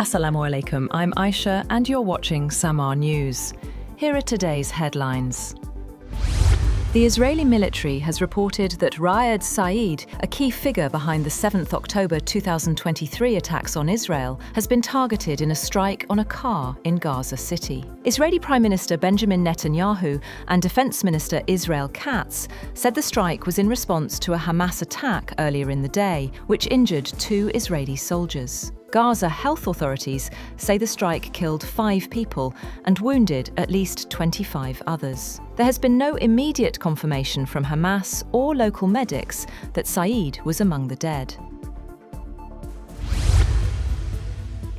Assalamu alaikum, I'm Aisha and you're watching Samar News. Here are today's headlines. The Israeli military has reported that Raed Saeed, a key figure behind the 7th October 2023 attacks on Israel, has been targeted in a strike on a car in Gaza City. Israeli Prime Minister Benjamin Netanyahu and Defense Minister Israel Katz said the strike was in response to a Hamas attack earlier in the day, which injured 2 Israeli soldiers. Gaza health authorities say the strike killed 5 people and wounded at least 25 others. There has been no immediate confirmation from Hamas or local medics that Saeed was among the dead.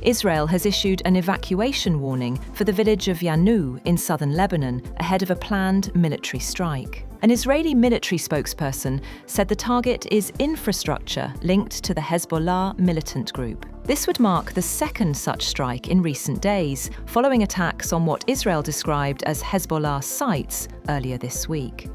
Israel has issued an evacuation warning for the village of Yanu in southern Lebanon ahead of a planned military strike. An Israeli military spokesperson said the target is infrastructure linked to the Hezbollah militant group. This would mark the second such strike in recent days, following attacks on what Israel described as Hezbollah sites earlier this week.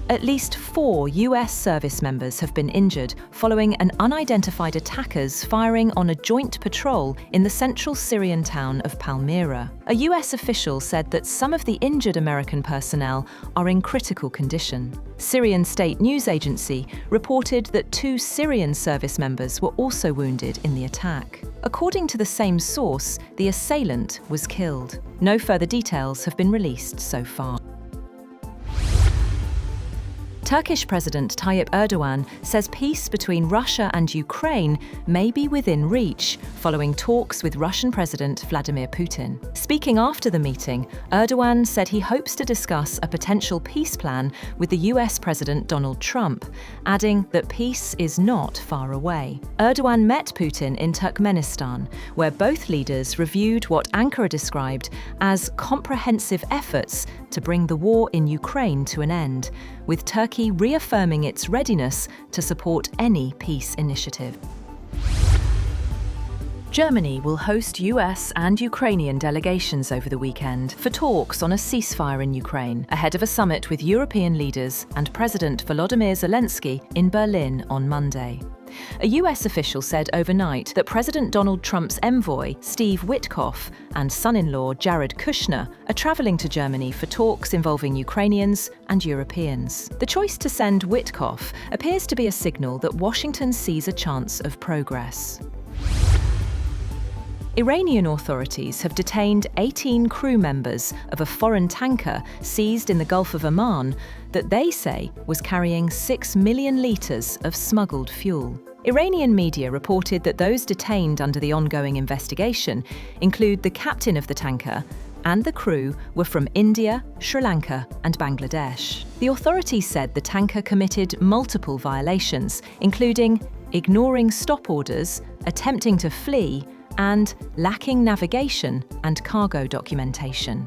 At least 4 US service members have been injured following an unidentified attackers firing on a joint patrol in the central Syrian town of Palmyra. A US official said that some of the injured American personnel are in critical condition. Syrian state news agency reported that 2 Syrian service members were also wounded in the attack. According to the same source, the assailant was killed. No further details have been released so far. Turkish President Tayyip Erdogan says peace between Russia and Ukraine may be within reach, following talks with Russian President Vladimir Putin. Speaking after the meeting, Erdogan said he hopes to discuss a potential peace plan with the US President Donald Trump, adding that peace is not far away. Erdogan met Putin in Turkmenistan, where both leaders reviewed what Ankara described as comprehensive efforts to bring the war in Ukraine to an end, with Turkey reaffirming its readiness to support any peace initiative. Germany will host US and Ukrainian delegations over the weekend for talks on a ceasefire in Ukraine, ahead of a summit with European leaders and President Volodymyr Zelensky in Berlin on Monday. A US official said overnight that President Donald Trump's envoy, Steve Witkoff, and son-in-law Jared Kushner are travelling to Germany for talks involving Ukrainians and Europeans. The choice to send Witkoff appears to be a signal that Washington sees a chance of progress. Iranian authorities have detained 18 crew members of a foreign tanker seized in the Gulf of Oman that they say was carrying 6 million litres of smuggled fuel. Iranian media reported that those detained under the ongoing investigation include the captain of the tanker, and the crew were from India, Sri Lanka and Bangladesh. The authorities said the tanker committed multiple violations, including ignoring stop orders, attempting to flee, and lacking navigation and cargo documentation.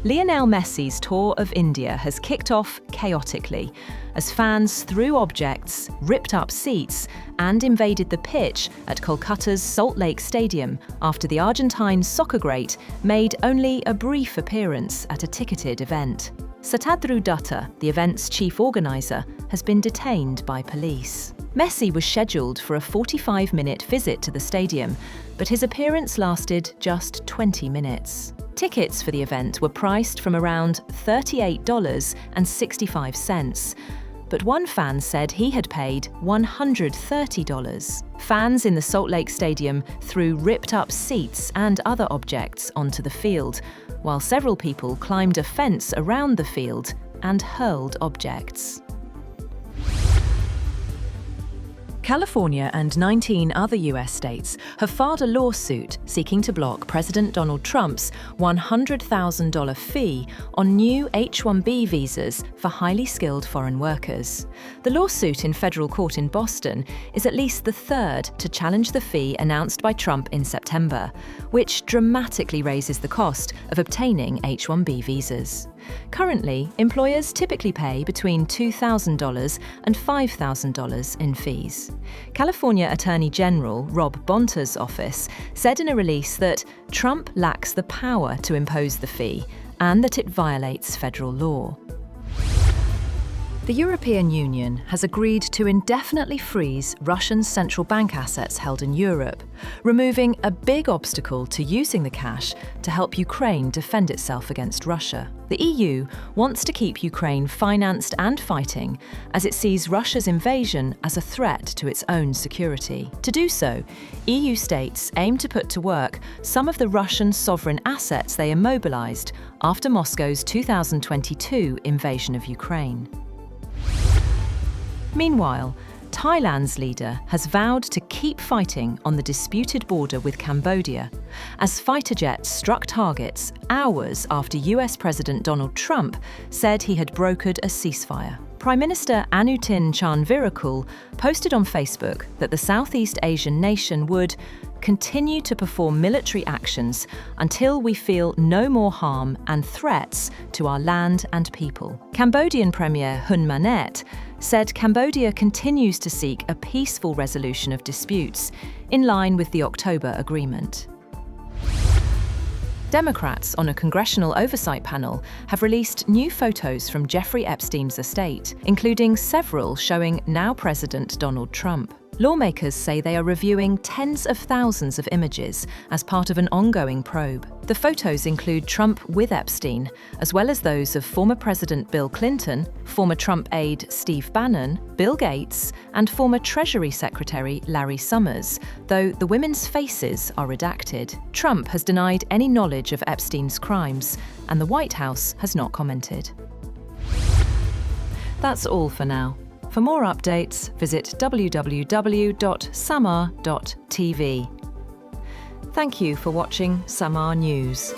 Lionel Messi's tour of India has kicked off chaotically as fans threw objects, ripped up seats, and invaded the pitch at Kolkata's Salt Lake Stadium after the Argentine soccer great made only a brief appearance at a ticketed event. Satadru Dutta, the event's chief organiser, has been detained by police. Messi was scheduled for a 45-minute visit to the stadium, but his appearance lasted just 20 minutes. Tickets for the event were priced from around $38.65, but one fan said he had paid $130. Fans in the Salt Lake Stadium threw ripped-up seats and other objects onto the field, while several people climbed a fence around the field and hurled objects. California and 19 other US states have filed a lawsuit seeking to block President Donald Trump's $100,000 fee on new H-1B visas for highly skilled foreign workers. The lawsuit in federal court in Boston is at least the third to challenge the fee announced by Trump in September, which dramatically raises the cost of obtaining H-1B visas. Currently, employers typically pay between $2,000 and $5,000 in fees. California Attorney General Rob Bonta's office said in a release that Trump lacks the power to impose the fee and that it violates federal law. The European Union has agreed to indefinitely freeze Russian central bank assets held in Europe, removing a big obstacle to using the cash to help Ukraine defend itself against Russia. The EU wants to keep Ukraine financed and fighting, as it sees Russia's invasion as a threat to its own security. To do so, EU states aim to put to work some of the Russian sovereign assets they immobilized after Moscow's 2022 invasion of Ukraine. Meanwhile, Thailand's leader has vowed to keep fighting on the disputed border with Cambodia, as fighter jets struck targets hours after US President Donald Trump said he had brokered a ceasefire. Prime Minister Anutin Charnvirakul posted on Facebook that the Southeast Asian nation would continue to perform military actions until we feel no more harm and threats to our land and people. Cambodian Premier Hun Manet said Cambodia continues to seek a peaceful resolution of disputes in line with the October agreement. Democrats on a congressional oversight panel have released new photos from Jeffrey Epstein's estate, including several showing now President Donald Trump. Lawmakers say they are reviewing tens of thousands of images as part of an ongoing probe. The photos include Trump with Epstein, as well as those of former President Bill Clinton, former Trump aide Steve Bannon, Bill Gates, and former Treasury Secretary Larry Summers, though the women's faces are redacted. Trump has denied any knowledge of Epstein's crimes, and the White House has not commented. That's all for now. For more updates, visit www.samar.tv. Thank you for watching Samar News.